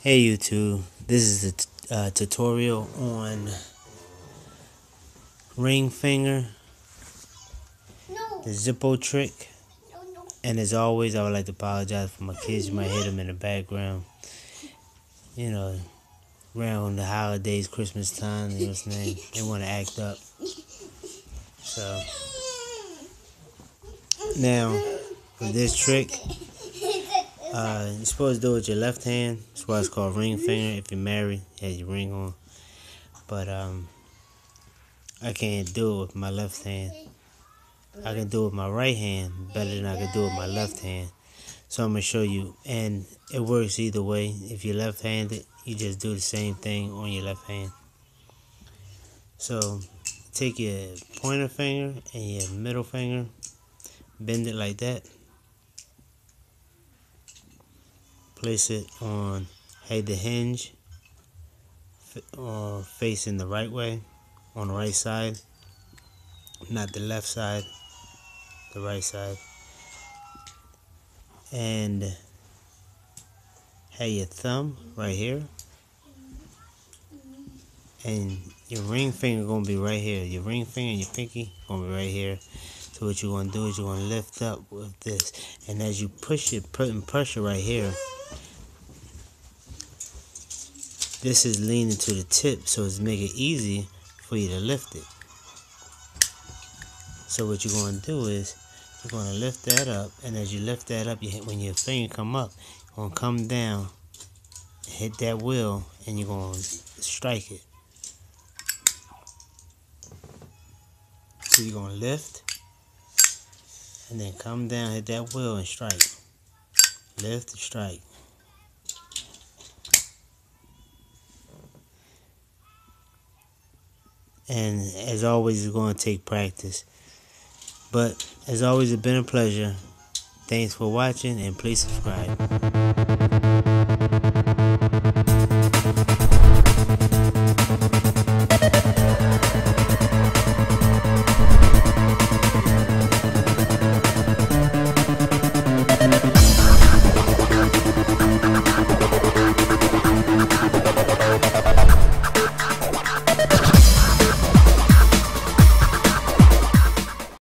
Hey YouTube, this is a tutorial on ring finger, the Zippo trick. And as always, I would like to apologize for my kids. You might hear them in the background. You know, around the holidays, Christmas time, you know what I'm saying? They want to act up. So, now, with this trick, you're supposed to do it with your left hand. That's why it's called ring finger. If you're married, you have your ring on. But, I can't do it with my left hand. I can do it with my right hand better than I can do it with my left hand. So I'm going to show you. And it works either way. If you're left-handed, you just do the same thing on your left hand. So take your pointer finger and your middle finger. Bend it like that. Place it on the hinge facing the right way, on the right side. Not the left side, the right side. And have your thumb right here, and your ring finger gonna be right here. Your ring finger and your pinky gonna be right here. So what you're gonna do is you're gonna lift up with this, and as you push it, putting pressure right here, this is leaning to the tip, so it's make it easy for you to lift it. So what you're gonna do is you're gonna lift that up, and as you lift that up, when your finger come up, you're gonna come down, hit that wheel, and you're gonna strike it. So you're gonna lift, and then come down, hit that wheel, and strike. Lift and strike. And as always, it's going to take practice. But as always, it's been a pleasure. Thanks for watching, and please subscribe.